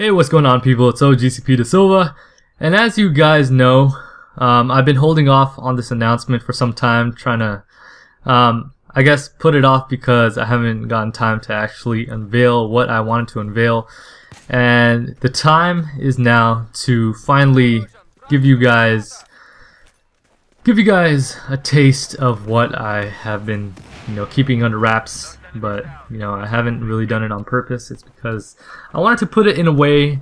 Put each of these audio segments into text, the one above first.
Hey, what's going on, people? It's Gcp De Silva, and as you guys know, I've been holding off on this announcement for some time, trying to, I guess, put it off because I haven't gotten time to actually unveil what I wanted to unveil, and the time is now to finally give you guys a taste of what I have been, keeping under wraps. But I haven't really done it on purpose. It's because I wanted to put it in a way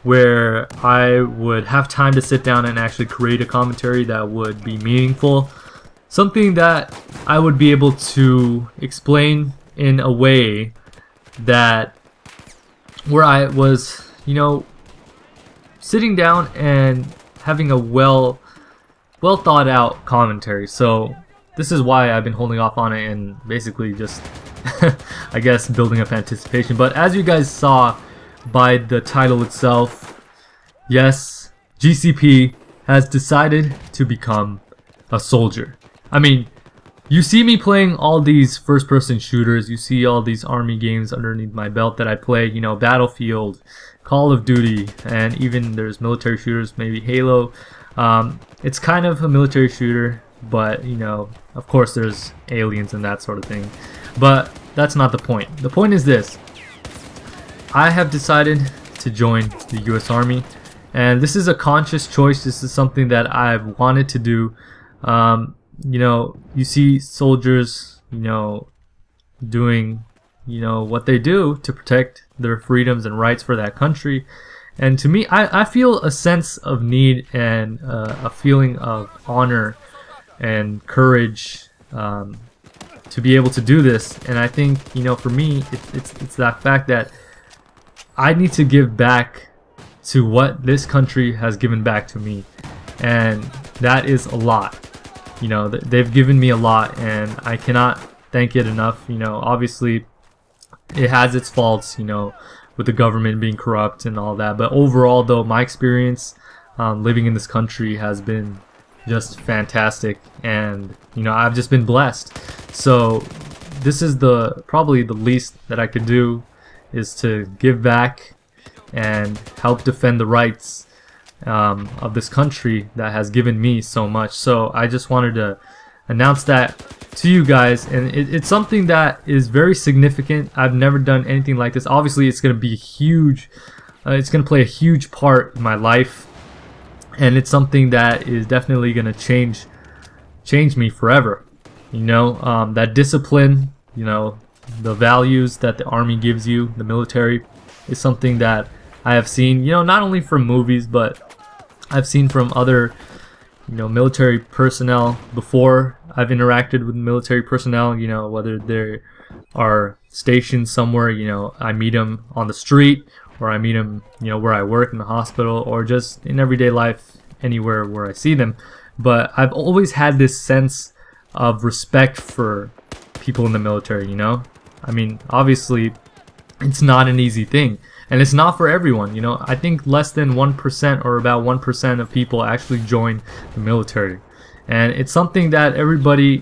where I would have time to sit down and actually create a commentary that would be meaningful, something that I would be able to explain in a way that where I was, sitting down and having a well thought out commentary. So this is why I've been holding off on it and basically just I guess building up anticipation. But as you guys saw by the title itself, yes, GCP has decided to become a soldier. I mean, you see me playing all these first-person shooters, you see all these army games underneath my belt that I play, Battlefield, Call of Duty, and even there's military shooters, maybe Halo. It's kind of a military shooter, but of course there's aliens and that sort of thing. But that's not the point. The point is this: I have decided to join the US Army, and this is a conscious choice. This is something that I've wanted to do. You see soldiers, doing, what they do to protect their freedoms and rights for that country. And to me, I feel a sense of need and a feeling of honor and courage to be able to do this. And I think, for me, it's that fact that I need to give back to what this country has given back to me, and that is a lot. They've given me a lot, and I cannot thank it enough. Obviously it has its faults, with the government being corrupt and all that, but overall though, my experience living in this country has been just fantastic, and I've just been blessed. So this is probably the least that I could do, is to give back and help defend the rights of this country that has given me so much. So I just wanted to announce that to you guys, and it's something that is very significant. I've never done anything like this. Obviously it's going to be huge, it's going to play a huge part in my life, and it's something that is definitely going to change me forever. That discipline, the values that the army gives you, the military, is something that I have seen, not only from movies, but I've seen from other, military personnel before. I've interacted with military personnel, whether they are stationed somewhere, I meet them on the street, or I meet them, where I work in the hospital, or just in everyday life, anywhere where I see them. But I've always had this sense of respect for people in the military, I mean, obviously it's not an easy thing, and it's not for everyone. I think less than 1% or about 1% of people actually join the military, and it's something that everybody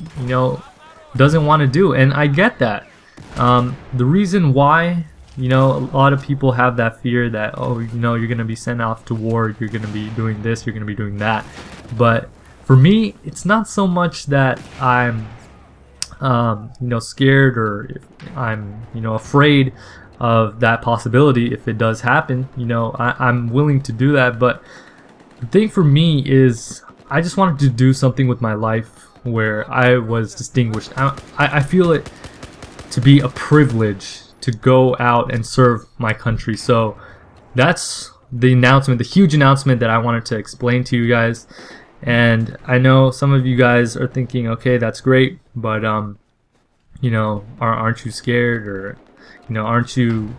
doesn't want to do, and I get that. The reason why a lot of people have that fear that, oh, you're gonna be sent off to war, you're gonna be doing this, you're gonna be doing that. But for me, it's not so much that I'm scared, or if I'm afraid of that possibility. If it does happen, I'm willing to do that. But the thing for me is, I just wanted to do something with my life where I was distinguished. I feel it to be a privilege to go out and serve my country. So that's the announcement, the huge announcement that I wanted to explain to you guys. And I know some of you guys are thinking, okay, that's great, but aren't you scared, or aren't you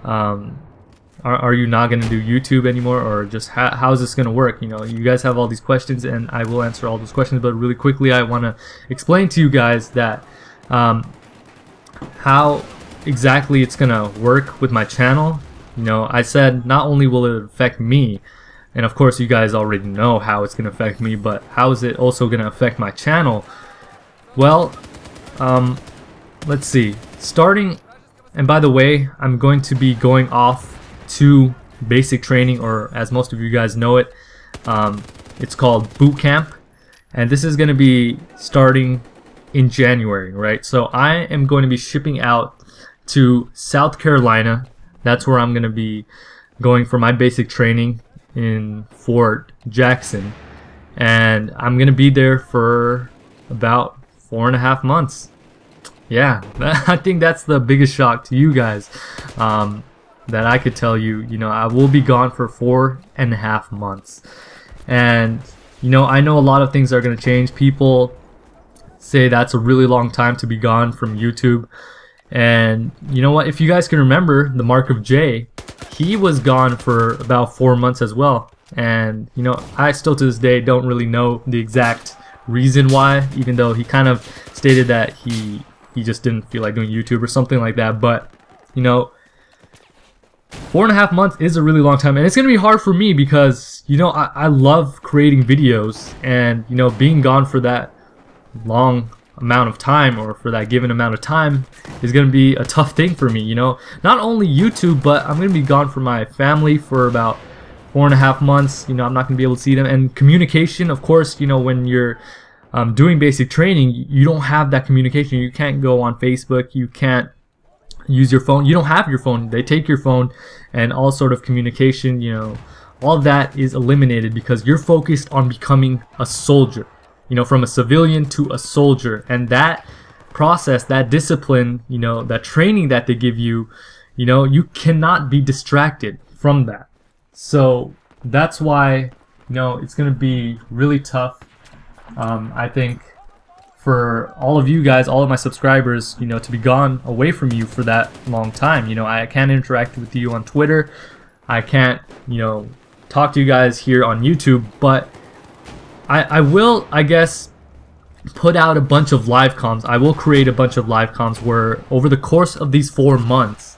are you not going to do YouTube anymore, or just how is this going to work? You guys have all these questions, and I will answer all those questions, but really quickly I want to explain to you guys that how exactly it's going to work with my channel. I said not only will it affect me, and of course you guys already know how it's going to affect me, but how is it also going to affect my channel? Well, let's see. Starting, and by the way, I'm going to be going off to basic training, or as most of you guys know it, it's called boot camp, and this is going to be starting in January, right? So I am going to be shipping out to South Carolina. That's where I'm going to be going for my basic training in Fort Jackson, and I'm going to be there for about 4.5 months. Yeah, I think that's the biggest shock to you guys, that I could tell you. You know, I will be gone for 4.5 months, and you know, I know a lot of things are going to change. People say that's a really long time to be gone from YouTube, and you know what, if you guys can remember the Mark of J, he was gone for about 4 months as well, and you know, I still to this day don't really know the exact reason why, even though he kind of stated that he just didn't feel like doing YouTube or something like that. But you know, 4.5 months is a really long time, and it's gonna be hard for me because you know, I love creating videos, and you know, being gone for that long amount of time, or for that given amount of time, is going to be a tough thing for me. You know, not only YouTube, but I'm going to be gone from my family for about 4.5 months. You know, I'm not going to be able to see them, and communication, of course, you know, when you're doing basic training, you don't have that communication. You can't go on Facebook, you can't use your phone, you don't have your phone, they take your phone, and all sort of communication, you know, all of that is eliminated because you're focused on becoming a soldier. You know, from a civilian to a soldier, and that process, that discipline, you know, that training that they give you, you know, you cannot be distracted from that. So that's why, you know, it's going to be really tough. I think for all of you guys, all of my subscribers, you know, to be gone away from you for that long time. You know, I can't interact with you on Twitter, I can't, you know, talk to you guys here on YouTube, but I will, I guess, put out a bunch of live comms. I will create a bunch of live comms where over the course of these 4 months,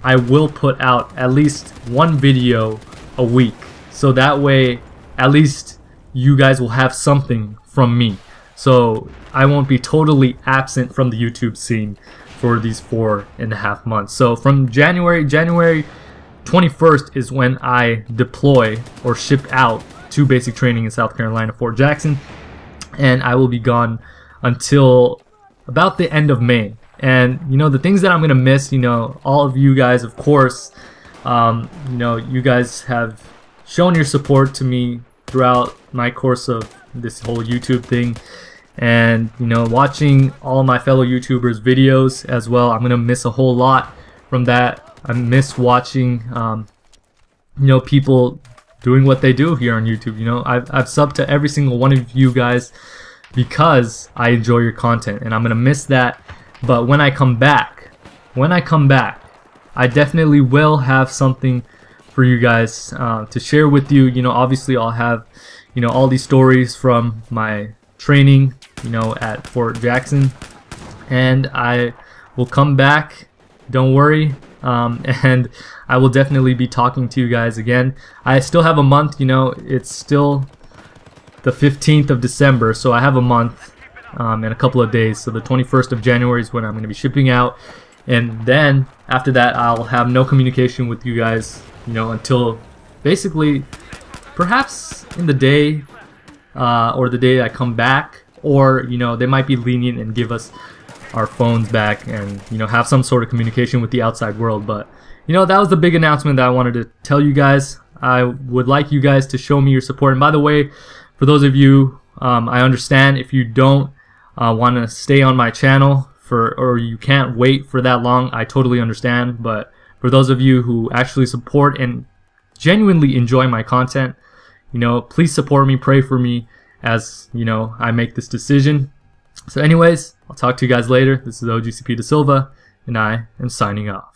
I will put out at least one video a week. So that way, at least you guys will have something from me. So I won't be totally absent from the YouTube scene for these 4.5 months. So from January 21st is when I deploy or ship out to basic training in South Carolina, Fort Jackson, and I will be gone until about the end of May. And you know, the things that I'm gonna miss, you know, all of you guys, of course, you know, you guys have shown your support to me throughout my course of this whole YouTube thing, and you know, watching all my fellow YouTubers videos as well. I'm gonna miss a whole lot from that. I miss watching you know, people doing what they do here on YouTube. You know, I've subbed to every single one of you guys because I enjoy your content, and I'm gonna miss that. But when I come back, I definitely will have something for you guys to share with you. You know, obviously I'll have, you know, all these stories from my training, you know, at Fort Jackson, and I will come back, don't worry, and I will definitely be talking to you guys again. I still have a month, you know, it's still the 15th of December, so I have a month and a couple of days. So the 21st of January is when I'm going to be shipping out, and then after that I'll have no communication with you guys, you know, until basically perhaps in the day or the day I come back, or you know, they might be lenient and give us our phones back and, you know, have some sort of communication with the outside world. But you know, that was the big announcement that I wanted to tell you guys. I would like you guys to show me your support. And by the way, for those of you, I understand if you don't want to stay on my channel or you can't wait for that long, I totally understand. But for those of you who actually support and genuinely enjoy my content, you know, please support me, pray for me as, you know, I make this decision. So anyways, I'll talk to you guys later. This is OGCP Da Silva, and I am signing off.